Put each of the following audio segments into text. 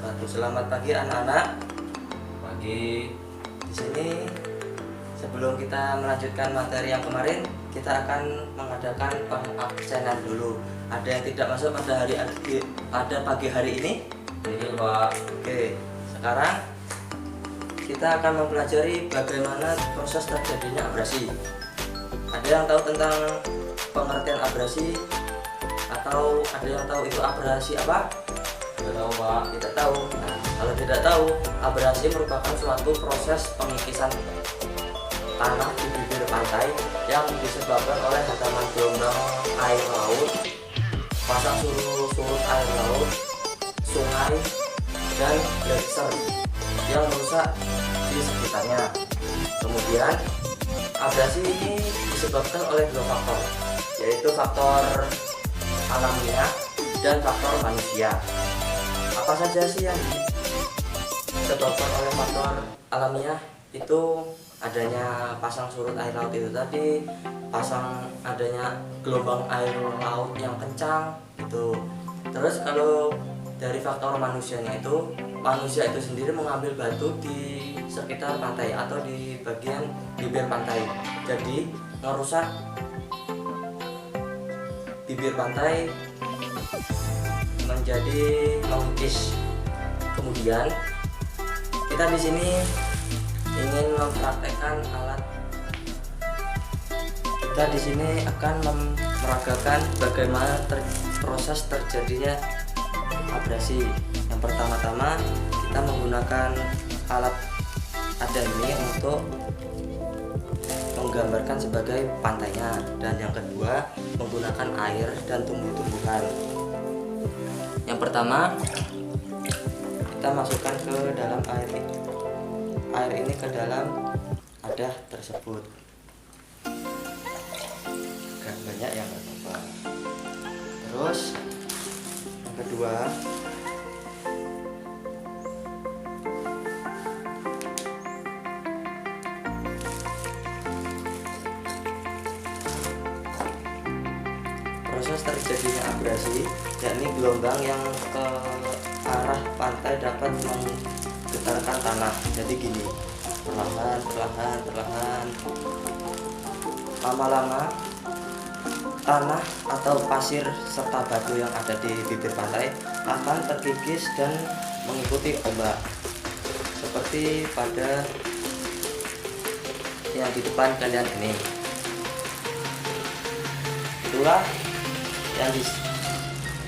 wabarakatuh. Selamat pagi anak-anak. Pagi. Di sini sebelum kita melanjutkan materi yang kemarin, kita akan mengadakan pengabsenan dulu. Ada yang tidak masuk pada pagi hari ini? Ini Pak. Oke, sekarang kita akan mempelajari bagaimana proses terjadinya abrasi. Ada yang tahu tentang pengertian abrasi? Atau ada yang tahu itu abrasi apa? Tidak tahu Pak. Tidak tahu. Nah, kalau tidak tahu, abrasi merupakan suatu proses pengikisan tanah di bibir pantai yang disebabkan oleh hantaman gelombang air laut, pasang surut air laut, sungai, dan gletser yang merusak di sekitarnya. Kemudian abrasi ini disebabkan oleh dua faktor, yaitu faktor alamiah dan faktor manusia. Apa saja sih yang disebabkan oleh faktor alamiah? Itu adanya pasang surut air laut itu tadi, adanya gelombang air laut yang kencang itu. Terus kalau dari faktor manusianya itu, manusia itu sendiri mengambil batu di sekitar pantai atau di bagian bibir pantai, jadi merusak bibir pantai menjadi mengikis. Kemudian kita di sini ingin mempraktekkan alat. Kita di sini akan meragakan bagaimana proses terjadinya abrasi. Yang pertama-tama kita menggunakan alat ada ini untuk menggambarkan sebagai pantainya, dan yang kedua menggunakan air dan tumbuh-tumbuhan. Yang pertama kita masukkan ke dalam air ini ke dalam wadah tersebut. Gak banyak yang nggak apa-apa. Terus yang kedua proses terjadinya abrasi, yakni gelombang yang ke arah pantai dapat menggetarkan tanah. Jadi gini, perlahan, lama-lama tanah atau pasir serta batu yang ada di bibir pantai akan terkikis dan mengikuti ombak, seperti pada yang di depan kalian ini. Itulah yang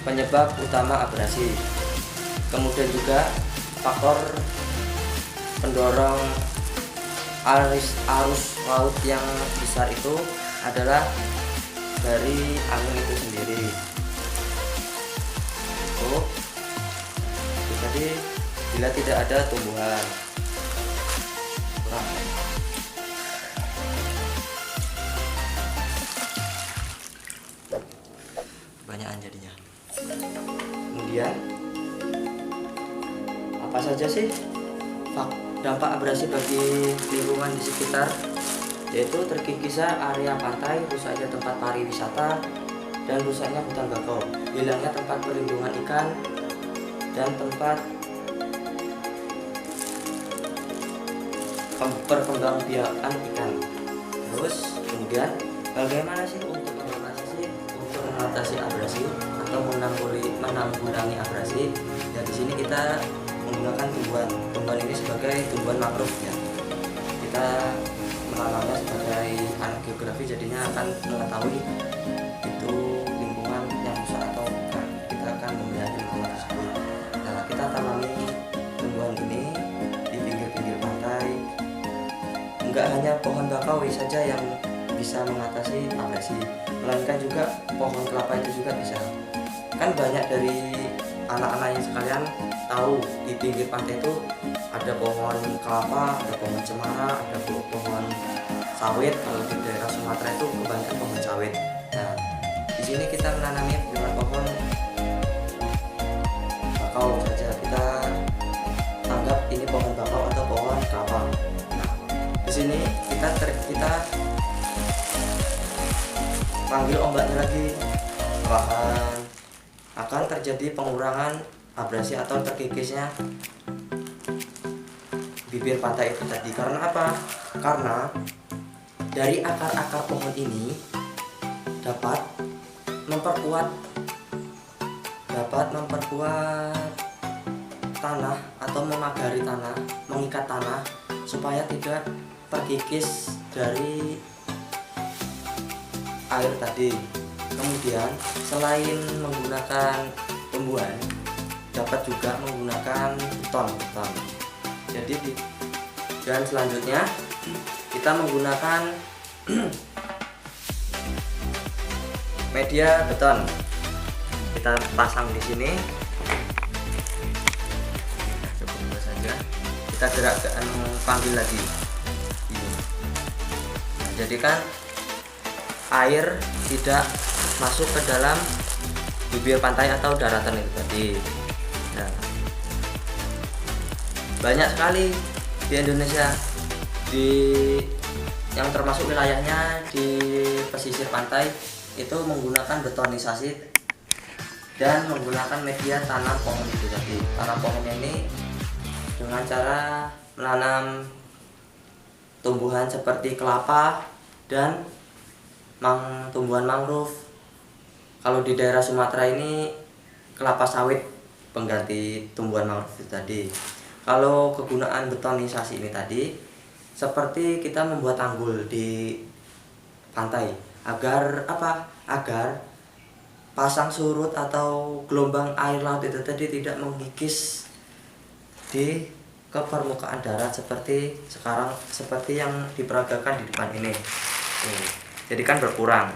penyebab utama abrasi. Kemudian juga faktor pendorong arus laut yang besar itu adalah dari angin itu sendiri. Jadi bila tidak ada tumbuhan, kebanyakan jadinya. Kemudian apa saja sih dampak abrasi bagi lingkungan di sekitar? Yaitu terkikisnya area pantai, rusaknya tempat pariwisata, dan rusaknya hutan bakau, hilangnya tempat perlindungan ikan dan tempat perkembangbiakan ikan. Terus kemudian bagaimana sih untuk mengatasi abrasi atau menanggulangi abrasi? Ya, di sini kita menggunakan tumbuhan ini sebagai tumbuhan mangrove ya. Kita menanamnya sebagai anak geografi, jadinya akan mengetahui itu lingkungan yang rusak atau bukan. Kita akan memelihara lingkungan tersebut. Nah, kita tanami tumbuhan ini di pinggir-pinggir pantai. Enggak hanya pohon bakau saja yang bisa mengatasi abrasi, melainkan juga pohon kelapa itu juga bisa. Kan banyak dari anak-anak yang sekalian tahu di pinggir pantai itu ada pohon kelapa, ada pohon cemara, ada pohon sawit. Kalau di daerah Sumatera itu kebanyakan pohon sawit. Nah, di sini kita menanami dengan pohon bakau saja. Kita anggap ini pohon bakau atau pohon kelapa. Nah, di sini kita panggil ombaknya lagi, perlahan akan terjadi pengurangan abrasi atau terkikisnya bibir pantai itu tadi. Karena apa? Karena dari akar-akar pohon ini dapat memperkuat tanah atau memagari tanah, mengikat tanah supaya tidak terkikis dari air tadi. Kemudian selain menggunakan tumbuhan, dapat juga menggunakan beton. Dan selanjutnya kita menggunakan media beton. Kita pasang di sini. Cukup dulu saja. Kita gerakkan, panggil lagi. Jadikan air tidak masuk ke dalam bibir pantai atau daratan itu tadi. Nah, banyak sekali di Indonesia, yang termasuk wilayahnya di pesisir pantai itu menggunakan betonisasi dan menggunakan media tanam pohon itu tadi. Tanam pohonnya ini dengan cara menanam tumbuhan seperti kelapa dan tumbuhan mangrove. Kalau di daerah Sumatera ini kelapa sawit pengganti tumbuhan mangrove itu tadi. Kalau kegunaan betonisasi ini tadi seperti kita membuat tanggul di pantai agar apa? Agar pasang surut atau gelombang air laut itu tadi tidak mengikis di ke permukaan darat seperti yang diperagakan di depan ini. Jadi kan berkurang.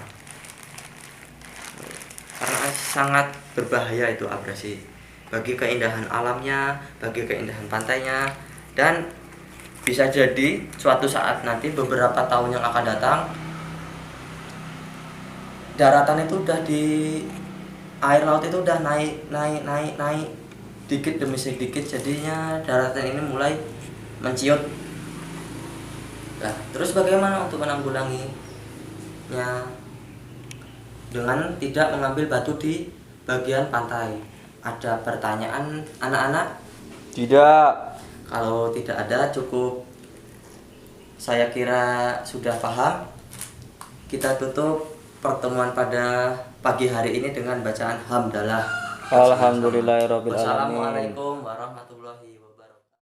Karena sangat berbahaya itu abrasi bagi keindahan alamnya, bagi keindahan pantainya, dan bisa jadi suatu saat nanti beberapa tahun yang akan datang daratan itu udah air laut itu udah naik dikit demi sedikit, jadinya daratan ini mulai menciut. Nah, terus bagaimana untuk menanggulanginya? Dengan tidak mengambil batu di bagian pantai. Ada pertanyaan anak-anak? Tidak. Kalau tidak ada, cukup saya kira sudah paham. Kita tutup pertemuan pada pagi hari ini dengan bacaan hamdalah. Alhamdulillahirabbil alamin. Wassalamualaikum warahmatullahi wabarakatuh.